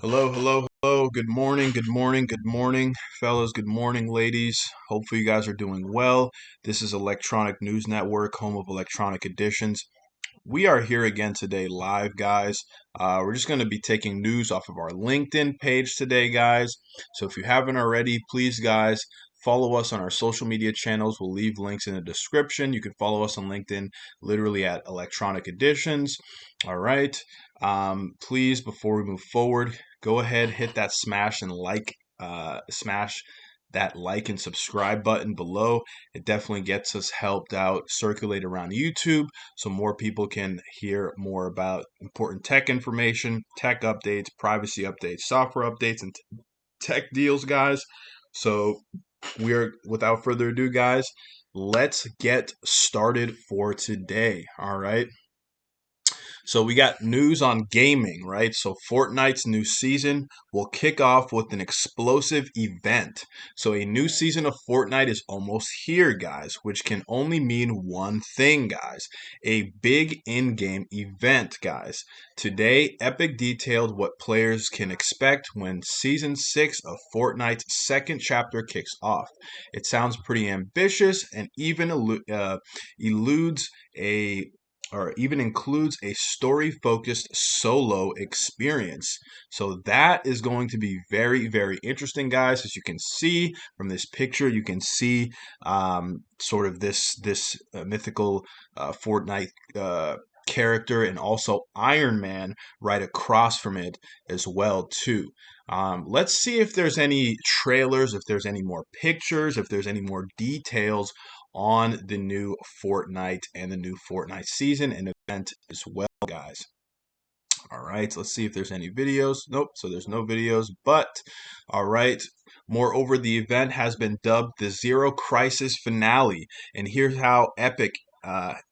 Hello, hello, hello. Good morning, good morning, good morning, fellas. Good morning, ladies. Hopefully, you guys are doing well. This is Electronic News Network, home of electronic editions. We are here again today, live, guys. We're just going to be taking news off of our LinkedIn page today, guys. So if you haven't already, please, guys, follow us on our social media channels. We'll leave links in the description. You can follow us on LinkedIn, literally at Electronic Editions. All right. Please, before we move forward, go ahead, hit that smash that like and subscribe button below. It definitely gets us helped out, circulate around YouTube so more people can hear more about important tech information, tech updates, privacy updates, software updates, and tech deals, guys. So without further ado, guys, let's get started for today. All right. So we got news on gaming, right? So Fortnite's new season will kick off with an explosive event. So a new season of Fortnite is almost here, guys, which can only mean one thing, guys. A big in-game event, guys. Today, Epic detailed what players can expect when Season 6 of Fortnite's second chapter kicks off. It sounds pretty ambitious and even eludes a or even includes a story focused solo experience. So that is going to be very, very interesting, guys. As you can see from this picture, you can see sort of this mythical Fortnite character and also Iron Man right across from it as well too. Let's see if there's any trailers, if there's any more pictures, if there's any more details on the new Fortnite and the new Fortnite season and event as well, guys. All right, let's see if there's any videos. Nope, so there's no videos, but all right. Moreover, the event has been dubbed the Zero Crisis Finale, and here's how Epic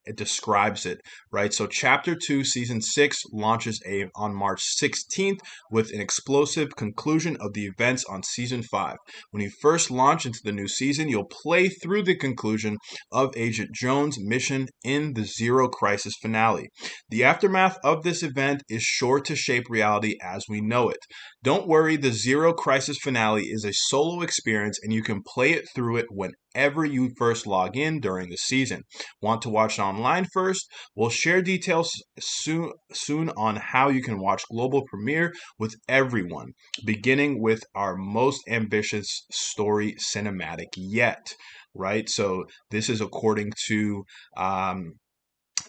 it describes it, right? So Chapter 2, Season 6 launches on March 16th with an explosive conclusion of the events on Season 5. When you first launch into the new season, you'll play through the conclusion of Agent Jones' mission in the Zero Crisis Finale. The aftermath of this event is sure to shape reality as we know it. Don't worry, the Zero Crisis Finale is a solo experience and you can play it through it whenever you first log in during the season. Want to watch it online first? We'll share details soon on how you can watch global premiere with everyone, beginning with our most ambitious story cinematic yet, right? So this is according to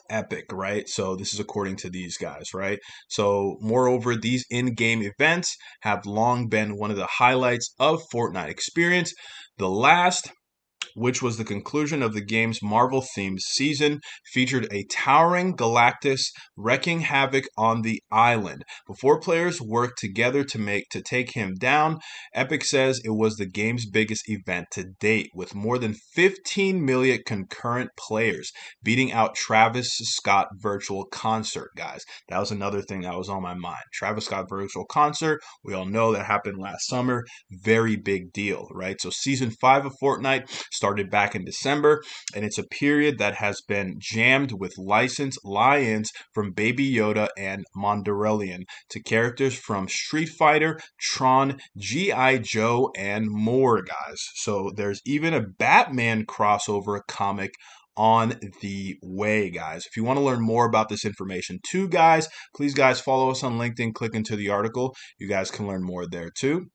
Epic, right? So this is according to these guys, right? So moreover, these in-game events have long been one of the highlights of Fortnite experience. The last, which was the conclusion of the game's Marvel-themed season, featured a towering Galactus wreaking havoc on the island. Before players worked together to take him down, Epic says it was the game's biggest event to date, with more than 15 million concurrent players, beating out Travis Scott Virtual Concert, guys. That was another thing that was on my mind. Travis Scott Virtual Concert, we all know that happened last summer. Very big deal, right? So Season 5 of Fortnite started back in December, and it's a period that has been jammed with licensed lions from Baby Yoda and Mondorellian to characters from Street Fighter, Tron, G.I. Joe, and more, guys. So there's even a Batman crossover comic on the way, guys. If you want to learn more about this information too, guys, please, guys, follow us on LinkedIn, click into the article. You guys can learn more there too.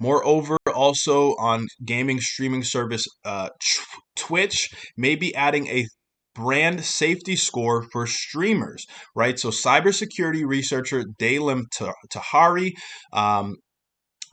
Moreover, also on gaming streaming service Twitch, may be adding a brand safety score for streamers, right? So cybersecurity researcher Dalim Tahari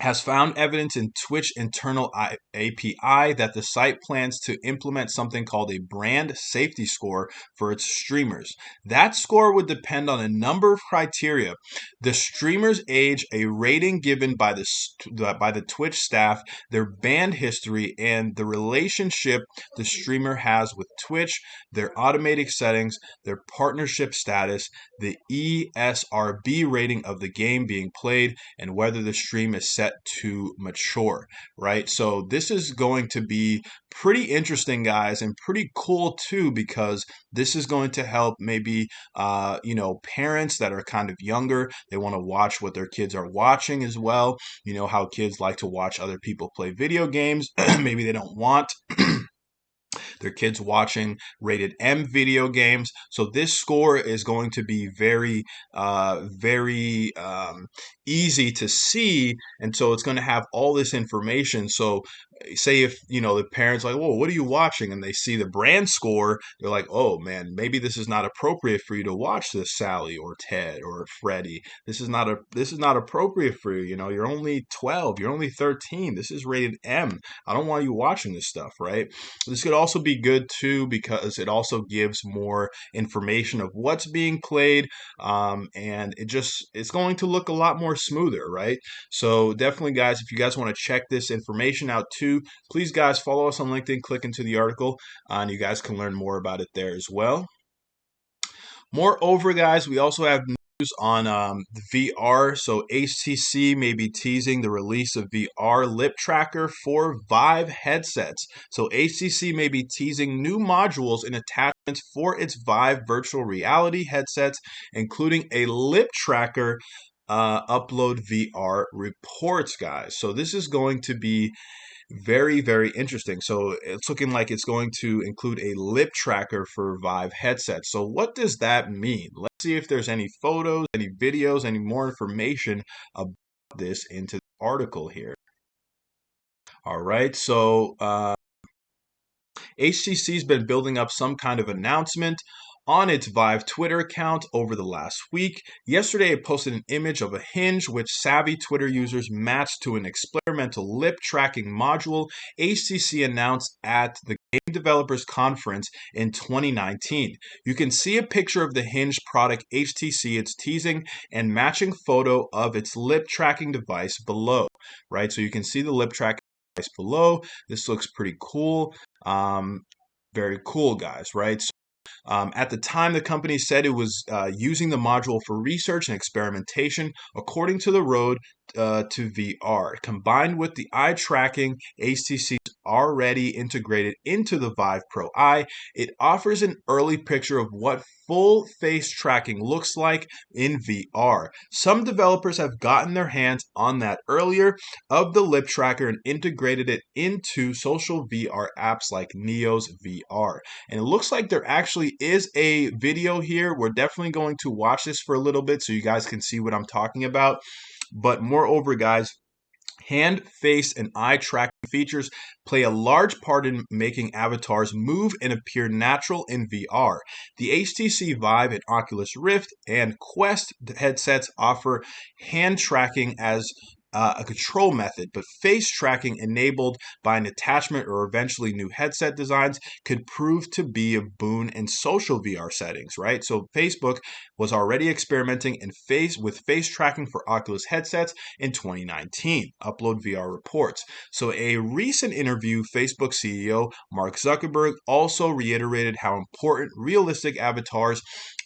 has found evidence in Twitch internal API that the site plans to implement something called a brand safety score for its streamers. That score would depend on a number of criteria: the streamer's age, a rating given by the Twitch staff, their band history, and the relationship the streamer has with Twitch, their automatic settings, their partnership status, the ESRB rating of the game being played, and whether the stream is set set to mature, right? So this is going to be pretty interesting, guys, and pretty cool too, because this is going to help maybe parents that are kind of younger. They want to watch what their kids are watching as well. You know how kids like to watch other people play video games. Maybe they don't want their kids watching rated M video games. So this score is going to be very easy to see, and so it's going to have all this information. So say if the parents like, "Whoa, what are you watching?" and they see the brand score, they're like, "Oh man, maybe this is not appropriate for you to watch this, Sally or Ted or Freddie. This is not appropriate for you. You know, you're only 12, you're only 13. This is rated M. I don't want you watching this stuff, right?" This could also be good too, because it also gives more information of what's being played, and it's going to look a lot more smoother, right? So definitely, guys, if you guys want to check this information out too, please, guys, follow us on LinkedIn, click into the article, and you guys can learn more about it there as well. Moreover, guys, we also have news on the VR. So HTC may be teasing the release of VR lip tracker for Vive headsets. So HTC may be teasing new modules and attachments for its Vive virtual reality headsets, including a lip tracker. Upload VR reports, guys. So this is going to be very interesting. So it's looking like it's going to include a lip tracker for Vive headsets. So what does that mean? Let's see if there's any photos, any videos, any more information about this into the article here. All right, so HTC's been building up some kind of announcement on its Vive Twitter account over the last week. Yesterday, it posted an image of a hinge which savvy Twitter users matched to an experimental lip tracking module HTC announced at the Game Developers Conference in 2019. You can see a picture of the hinge product HTC is teasing and matching photo of its lip tracking device below, right? So you can see the lip tracking device below. This looks pretty cool. Very cool, guys, right? So, at the time, the company said it was using the module for research and experimentation, according to the road to VR. Combined with the eye tracking HTC already integrated into the Vive Pro Eye, it offers an early picture of what full face tracking looks like in VR. Some developers have gotten their hands on that earlier of the lip tracker and integrated it into social VR apps like Neo's VR. And it looks like there actually is a video here. We're definitely going to watch this for a little bit so you guys can see what I'm talking about. But moreover, guys, hand, face, and eye tracking features play a large part in making avatars move and appear natural in VR. The HTC Vive and Oculus Rift and Quest headsets offer hand tracking as a control method, but face tracking enabled by an attachment or eventually new headset designs could prove to be a boon in social VR settings, right? So Facebook was already experimenting with face tracking for Oculus headsets in 2019, Upload VR reports. So a recent interview, Facebook CEO Mark Zuckerberg also reiterated how important realistic avatars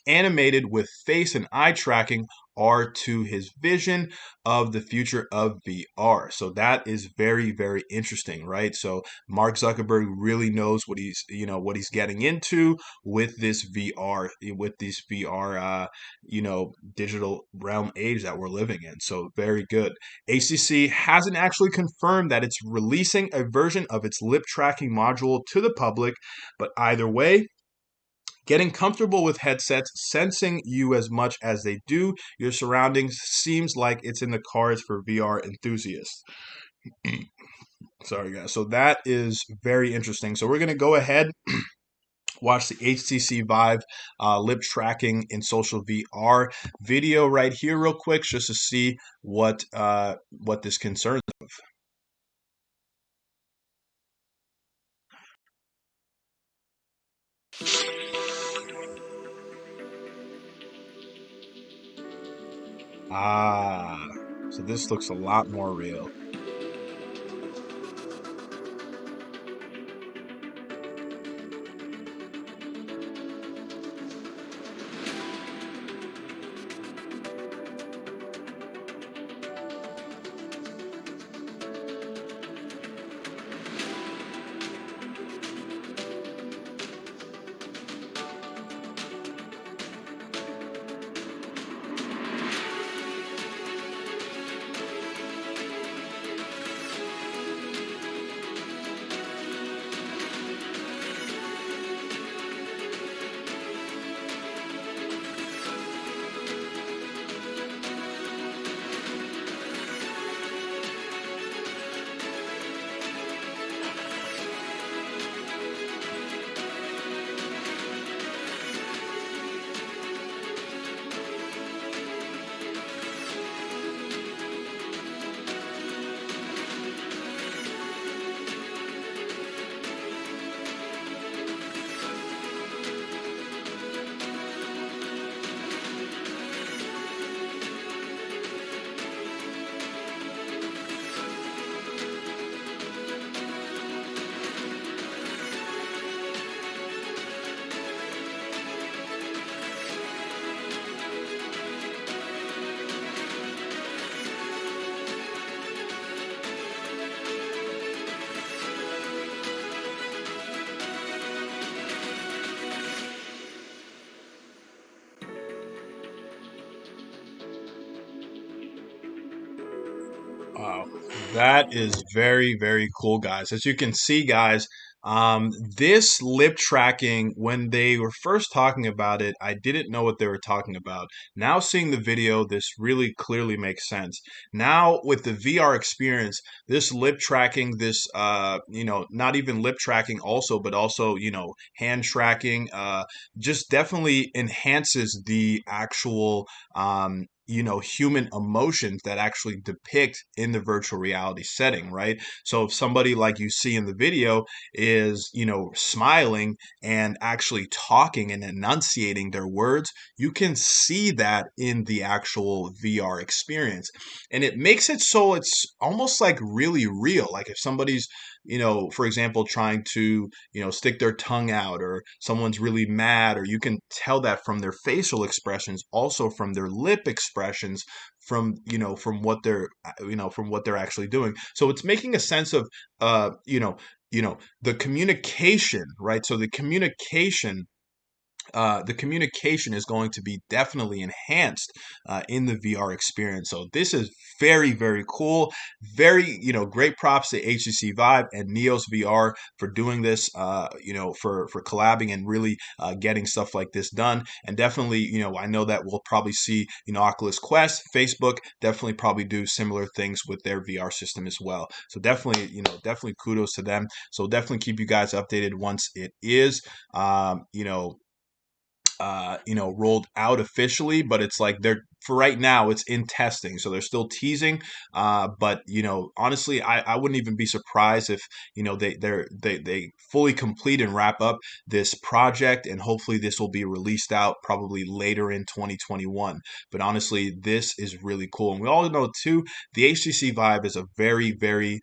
animated with face and eye tracking are to his vision of the future of VR. So that is very interesting, right? So Mark Zuckerberg really knows what he's getting into with this VR, digital realm age that we're living in. So very good. HTC hasn't actually confirmed that it's releasing a version of its lip tracking module to the public, but either way, getting comfortable with headsets sensing you as much as they do your surroundings seems like it's in the cards for VR enthusiasts. Sorry, guys. So that is very interesting. So we're going to go ahead, watch the HTC Vive lip tracking in social VR video right here real quick just to see what this concerns of. So this looks a lot more real. Wow, that is very, very cool, guys. As you can see, guys, this lip tracking, when they were first talking about it, I didn't know what they were talking about. Now, seeing the video, this really clearly makes sense. Now, with the VR experience, this lip tracking, this, not even lip tracking, also, but also, hand tracking, just definitely enhances the actual human emotions that actually depict in the virtual reality setting, right? So if somebody like you see in the video is, smiling and actually talking and enunciating their words, you can see that in the actual VR experience. And it makes it so it's almost like really real. Like if somebody's, for example, trying to, stick their tongue out, or someone's really mad, or you can tell that from their facial expressions, also from their lip expressions, from what they're actually doing. So it's making a sense of, uh, you know, the communication, right? So the communication is going to be definitely enhanced in the VR experience. So this is very, very cool. Very, great props to HTC Vive and Neos VR for doing this, for collabing and really getting stuff like this done. And definitely, I know that we'll probably see, Oculus Quest, Facebook definitely probably do similar things with their VR system as well. So definitely, definitely kudos to them. So definitely keep you guys updated once it is, um, you know, rolled out officially, but it's like they're for right now it's in testing, so they're still teasing. But honestly, I wouldn't even be surprised if they fully complete and wrap up this project, and hopefully this will be released out probably later in 2021. But honestly, this is really cool, and we all know too the HTC Vive is a very, very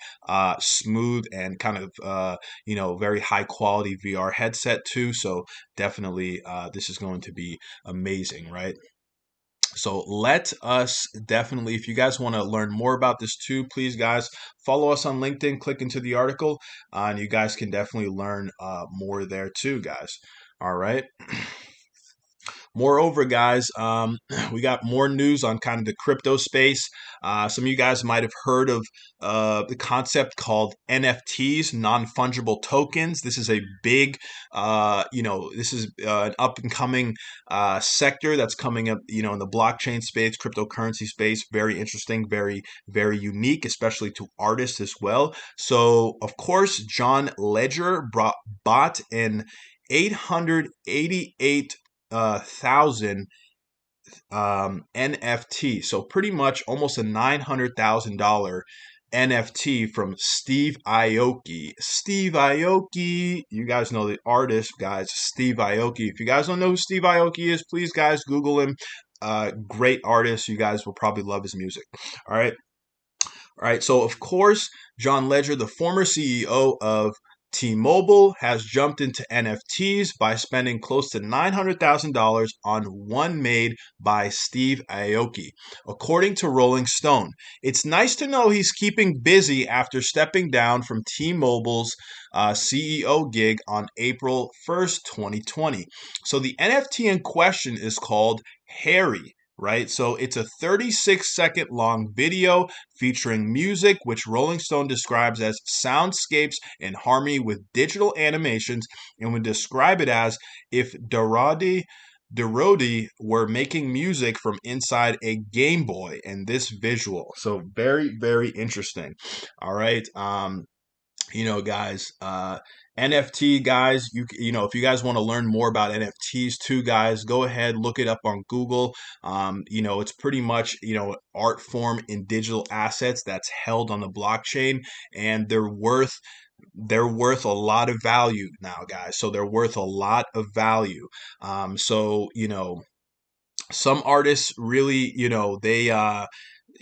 smooth and kind of very high quality VR headset too. So definitely this is going to be amazing, right? So let us definitely, if you guys want to learn more about this too, please guys follow us on LinkedIn, click into the article, and you guys can definitely learn more there too, guys. All right. Moreover, guys, we got more news on kind of the crypto space. Some of you guys might have heard of the concept called NFTs, non-fungible tokens. This is a big, this is an up and coming sector that's coming up, in the blockchain space, cryptocurrency space. Very interesting, very, very unique, especially to artists as well. So, of course, John Ledger bought an 888 thousand NFT. So pretty much almost a $900,000 NFT from Steve Aoki. Steve Aoki, you guys know the artist, guys. Steve Aoki. If you guys don't know who Steve Aoki is, please, guys, Google him. Great artist. You guys will probably love his music. All right. All right, so of course, John Ledger, the former CEO of T-Mobile, has jumped into NFTs by spending close to $900,000 on one made by Steve Aoki, according to Rolling Stone. It's nice to know he's keeping busy after stepping down from T-Mobile's CEO gig on April 1st, 2020. So the NFT in question is called Harry. Right, so it's a 36-second long video featuring music, which Rolling Stone describes as soundscapes in harmony with digital animations, and would describe it as if Dorodi were making music from inside a Game Boy in this visual. So very, very interesting. All right. Guys, NFT guys, if you guys want to learn more about NFTs too, guys, go ahead, look it up on Google. It's pretty much, art form in digital assets that's held on the blockchain, and they're worth a lot of value now, guys. So they're worth a lot of value. So some artists really, they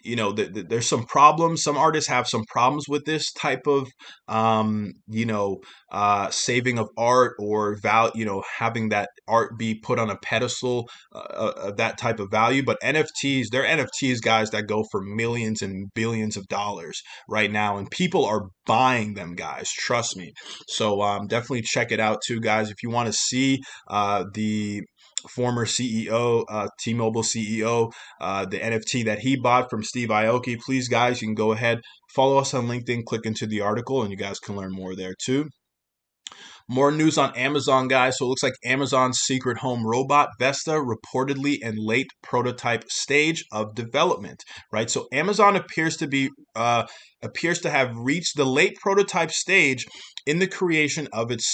there's some problems. Some artists have some problems with this type of saving of art, or having that art be put on a pedestal, that type of value. But they're NFTs, guys, that go for millions and billions of dollars right now, and people are buying them, guys, trust me. So definitely check it out too, guys, if you want to see the former CEO, T-Mobile CEO, the NFT that he bought from Steve Aoki. Please, guys, you can go ahead, follow us on LinkedIn, click into the article, and you guys can learn more there too. More news on Amazon, guys. So it looks like Amazon's secret home robot, Vesta, reportedly in late prototype stage of development, right? So Amazon appears to have reached the late prototype stage in the creation of its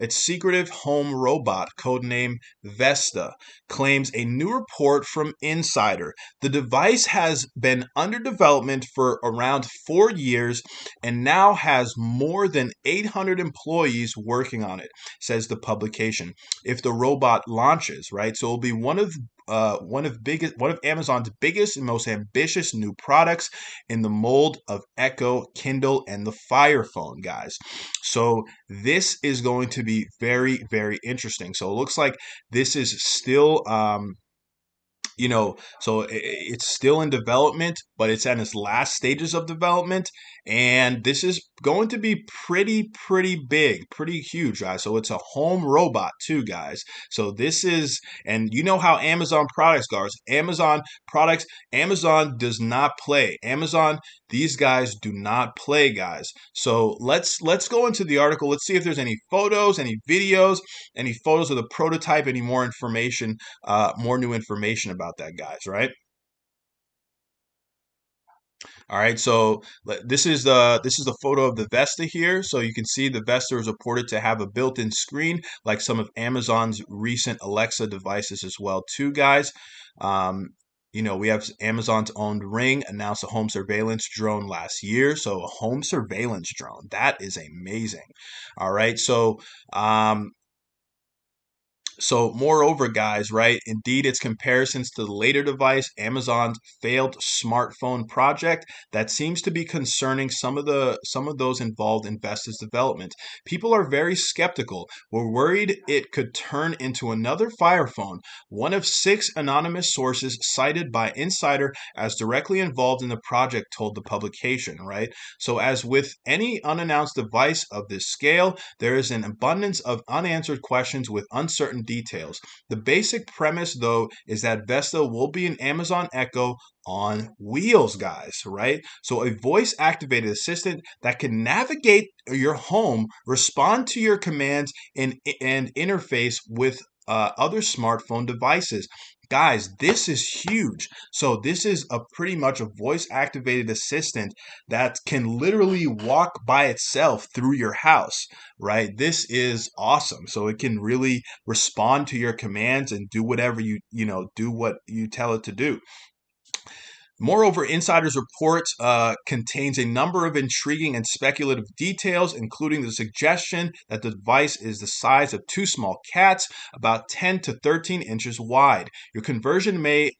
secretive home robot, codename Vesta, claims a new report from Insider. The device has been under development for around 4 years and now has more than 800 employees working on it, says the publication. If the robot launches, right, so it'll be one of Amazon's biggest and most ambitious new products in the mold of Echo, Kindle, and the Fire Phone, guys. So this is going to be very, very interesting. So it looks like this is still so it's still in development, but it's at its last stages of development, and this is going to be pretty big, pretty huge, guys. So it's a home robot too, guys. So this is, and you know how Amazon products goes. Amazon does not play. These guys do not play, guys. So let's go into the article. Let's see if there's any photos, any videos, any photos of the prototype, any more information, more new information about that, guys, right? All right, so this is the photo of the Vesta here. So you can see the Vesta is reported to have a built-in screen, like some of Amazon's recent Alexa devices as well, too, guys. Um, we have Amazon's owned Ring announced a home surveillance drone last year. So a home surveillance drone, that is amazing. All right, so, moreover, guys, right? Indeed, its comparisons to the later device, Amazon's failed smartphone project, that seems to be concerning some of those involved in Vesta's development. People are very skeptical. We're worried it could turn into another Fire Phone. One of 6 anonymous sources cited by Insider as directly involved in the project told the publication, right? So, as with any unannounced device of this scale, there is an abundance of unanswered questions with uncertain details. The basic premise, though, is that Vesta will be an Amazon Echo on wheels, guys, right? So a voice activated assistant that can navigate your home, respond to your commands, and interface with other smartphone devices. Guys, this is huge. So this is a pretty much a voice activated assistant that can literally walk by itself through your house, right? This is awesome. So it can really respond to your commands and do whatever do what you tell it to do. Moreover, Insider's report contains a number of intriguing and speculative details, including the suggestion that the device is the size of 2 small cats, about 10 to 13 inches wide. Your conversion may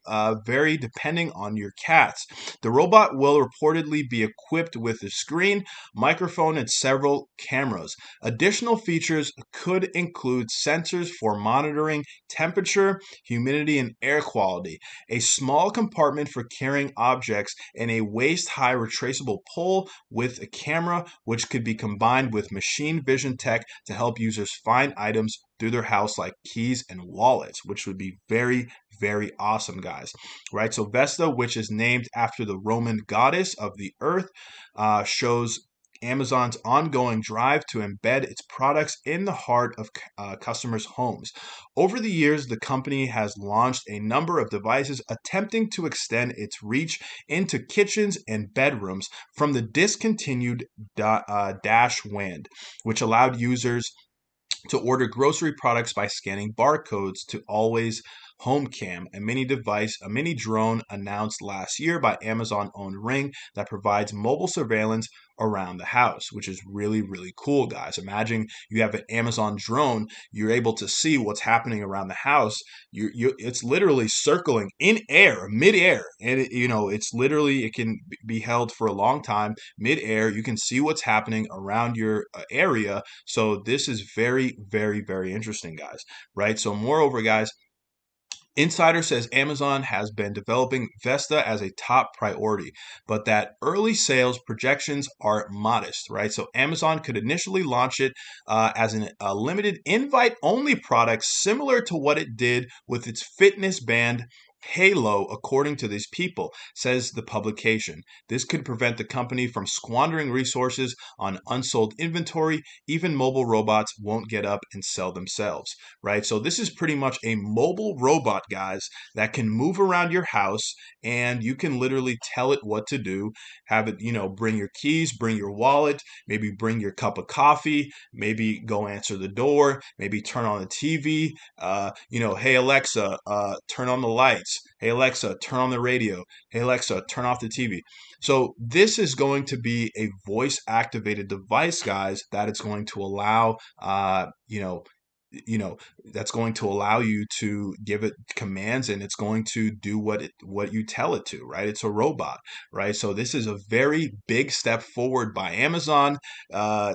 vary depending on your cats. The robot will reportedly be equipped with a screen, microphone, and several cameras. Additional features could include sensors for monitoring temperature, humidity, and air quality, a small compartment for carrying objects, and a waist-high retraceable pole with a camera, which could be combined with machine vision tech to help users find items through their house like keys and wallets, which would be very, very awesome, guys. Right? So Vesta, which is named after the Roman goddess of the earth, shows Amazon's ongoing drive to embed its products in the heart of customers' homes. Over the years, the company has launched a number of devices attempting to extend its reach into kitchens and bedrooms, from the discontinued Dash Wind, which allowed users to order grocery products by scanning barcodes, to Always Home Cam, a mini drone announced last year by Amazon owned Ring that provides mobile surveillance around the house, which is really, really cool, guys. Imagine you have an Amazon drone, you're able to see what's happening around the house. It's literally circling in air, mid-air, and it can be held for a long time mid-air. You can see what's happening around your area. So this is very, very, very interesting, guys. Right? So moreover, guys, Insider says Amazon has been developing Vesta as a top priority, but that early sales projections are modest, right? So Amazon could initially launch it as a limited invite-only product, similar to what it did with its fitness band Halo, according to these people, says the publication. This could prevent the company from squandering resources on unsold inventory. Even mobile robots won't get up and sell themselves, right? So this is pretty much a mobile robot, guys, that can move around your house, and you can literally tell it what to do. Have it, bring your keys, bring your wallet, maybe bring your cup of coffee, maybe go answer the door, maybe turn on the TV. Hey Alexa, turn on the lights. Hey Alexa, turn on the radio. Hey Alexa, turn off the TV. So this is going to be a voice activated device, guys, that it's going to allow, you know that's going to allow you to give it commands, and it's going to do what you tell it to, right? It's a robot, right? So this is a very big step forward by Amazon.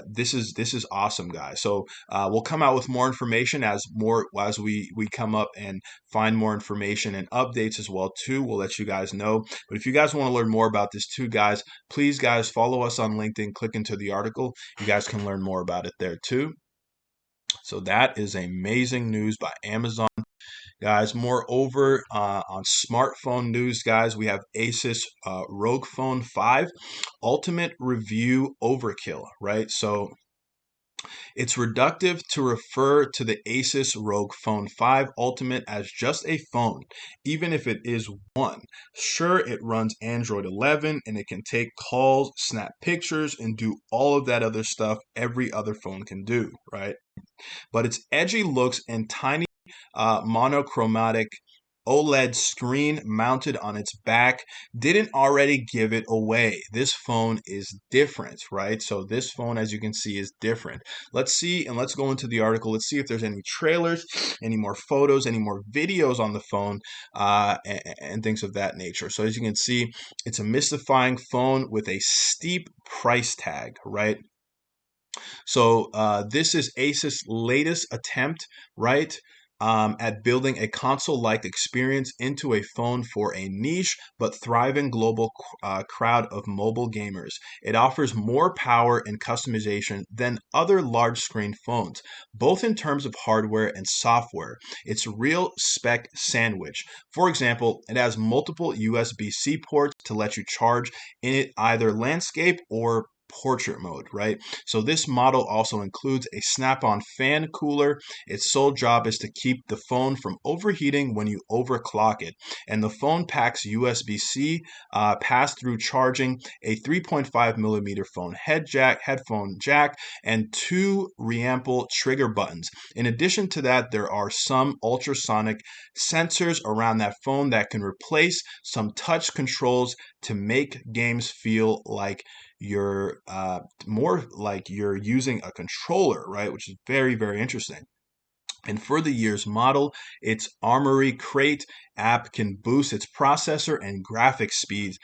This is awesome, guys. So we'll come out with more information as we come up and find more information and updates as well too. We'll let you guys know. But if you guys want to learn more about this too, guys, please, guys, follow us on LinkedIn, click into the article. You guys can learn more about it there too. So that is amazing news by Amazon, guys. Moreover, on smartphone news, guys, we have Asus ROG Phone 5 Ultimate Review Overkill, right? So it's reductive to refer to the Asus ROG Phone 5 Ultimate as just a phone, even if it is one. Sure, it runs Android 11 and it can take calls, snap pictures, and do all of that other stuff every other phone can do, right? But its edgy looks and tiny monochromatic OLED screen mounted on its back didn't already give it away. This phone is different, right? So this phone, as you can see, is different. Let's see, and let's go into the article. Let's see if there's any trailers, any more photos, any more videos on the phone, and things of that nature. So as you can see, it's a mystifying phone with a steep price tag, right? So this is Asus' latest attempt, right, at building a console-like experience into a phone for a niche but thriving global crowd of mobile gamers. It offers more power and customization than other large-screen phones, both in terms of hardware and software. It's a real spec sandwich. For example, it has multiple USB-C ports to let you charge in it either landscape or portrait mode, right? So this model also includes a snap-on fan cooler. Its sole job is to keep the phone from overheating when you overclock it. And the phone packs USB-C pass-through charging, a 3.5 millimeter headphone jack, and two reample trigger buttons. In addition to that, there are some ultrasonic sensors around that phone that can replace some touch controls to make games feel like you're more like you're using a controller, right? Which is very, very interesting. And for the year's model, its Armory Crate app can boost its processor and graphics speeds,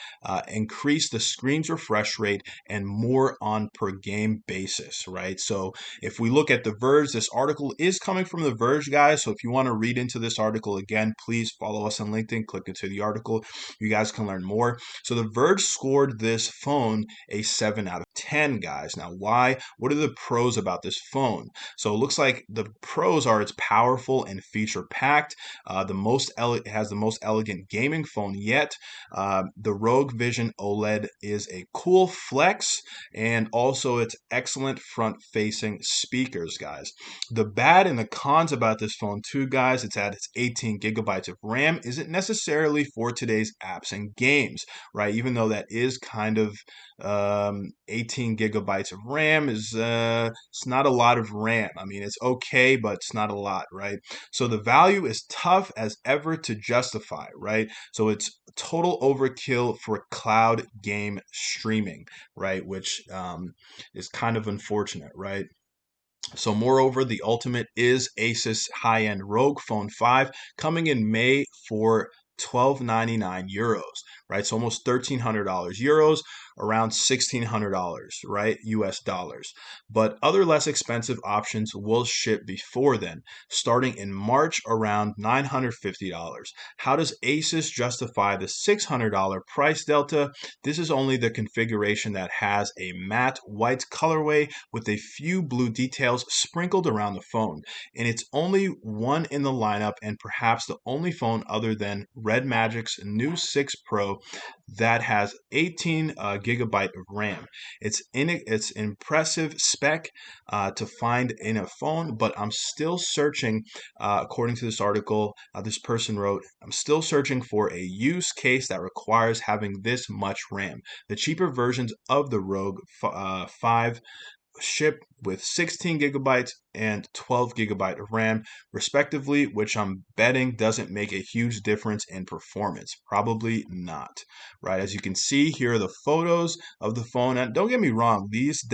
increase the screen's refresh rate, and more on per game basis, right? So if we look at The Verge, this article is coming from The Verge, guys. So if you want to read into this article again, please follow us on LinkedIn, click into the article. You guys can learn more. So The Verge scored this phone a 7 out of 10, guys. Now, why? What are the pros about this phone? So it looks like the pros are it's powerful and feature packed. It has the most elegant gaming phone yet. The ROG Vision OLED is a cool flex, and also it's excellent front-facing speakers, guys. The bad and the cons about this phone too, guys, it's at its 18 gigabytes of RAM isn't necessarily for today's apps and games, right? Even though that is kind of 18 gigabytes of RAM is it's not a lot of RAM. I mean, it's okay, but it's not a lot, right? So the value is tough as ever to justify, right? So it's total overkill for cloud game streaming, right? Which is kind of unfortunate, right? So moreover, the Ultimate is Asus high-end ROG Phone 5 coming in May for €1299, right? So almost $1,300 euros, around $1,600, right? US dollars. But other less expensive options will ship before then, starting in March around $950. How does Asus justify the $600 price delta? This is only the configuration that has a matte white colorway with a few blue details sprinkled around the phone. And it's only one in the lineup and perhaps the only phone other than Red Magic's new 6 Pro that has 18 gigabyte of RAM. It's impressive spec to find in a phone, but I'm still searching. According to this article, this person wrote, "I'm still searching for a use case that requires having this much RAM. The cheaper versions of the Rogue 5 ship with 16 gigabytes and 12 gigabyte of RAM, respectively, which I'm betting doesn't make a huge difference in performance. Probably not, right? As you can see, here are the photos of the phone. And don't get me wrong, this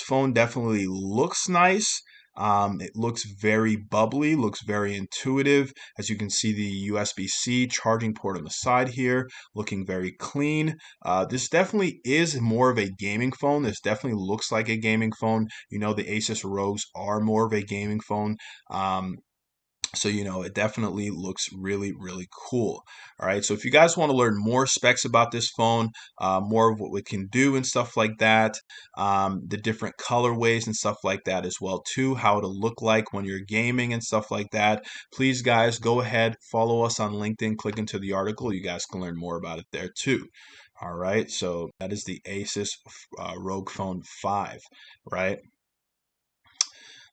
phone definitely looks nice. It looks very bubbly, looks very intuitive. As you can see, the USB-C charging port on the side here, looking very clean. This definitely is more of a gaming phone. This definitely looks like a gaming phone. You know, the Asus Rogues are more of a gaming phone. So, it definitely looks really, really cool. All right. So if you guys want to learn more specs about this phone, more of what we can do and stuff like that, the different colorways and stuff like that as well, too, how it'll look like when you're gaming and stuff like that, please, guys, go ahead, follow us on LinkedIn, click into the article. You guys can learn more about it there, too. All right. So that is the Asus Rogue Phone 5, right?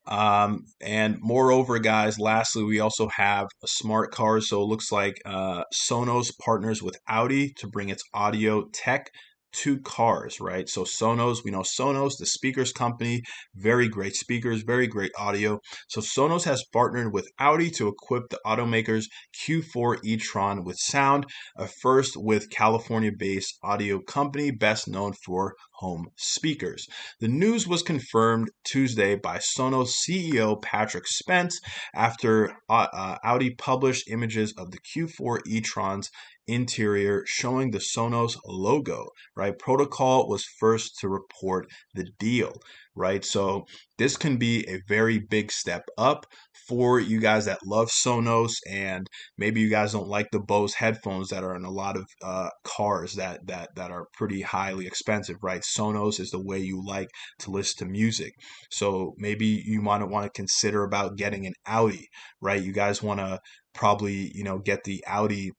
And moreover, guys, lastly, we also have a smart car. So it looks like Sonos partners with Audi to bring its audio tech to cars, right? So Sonos, we know Sonos, the speakers company, very great speakers, very great audio. So Sonos has partnered with Audi to equip the automaker's Q4 e-tron with sound, a first with California-based audio company best known for home speakers. The news was confirmed Tuesday by Sonos CEO Patrick Spence after Audi published images of the Q4 e-tron's interior showing the Sonos logo, right? Protocol was first to report the deal, right? So this can be a very big step up for you guys that love Sonos, and maybe you guys don't like the Bose headphones that are in a lot of cars that are pretty highly expensive, right? Sonos is the way you like to listen to music. So maybe you might want to consider about getting an Audi, right? You guys want to probably, get the Audi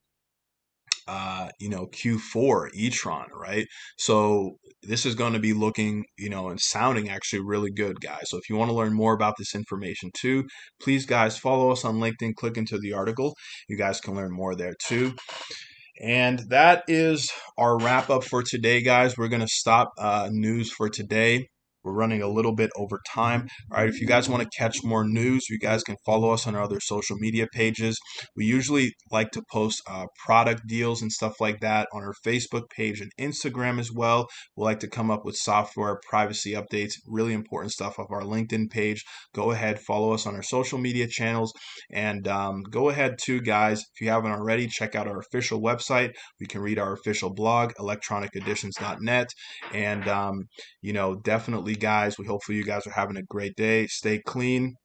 Q4 e-tron, right? So this is going to be looking, and sounding actually really good, guys. So if you want to learn more about this information too, please, guys, follow us on LinkedIn, click into the article. You guys can learn more there too. And that is our wrap up for today, guys. We're going to stop news for today. We're running a little bit over time. All right, if you guys want to catch more news, you guys can follow us on our other social media pages. We usually like to post product deals and stuff like that on our Facebook page and Instagram as well. We like to come up with software privacy updates, really important stuff off our LinkedIn page. Go ahead, follow us on our social media channels, and go ahead too, guys. If you haven't already, check out our official website. You can read our official blog, electroniceditions.net, and definitely, guys, hopefully you guys are having a great day. Stay clean,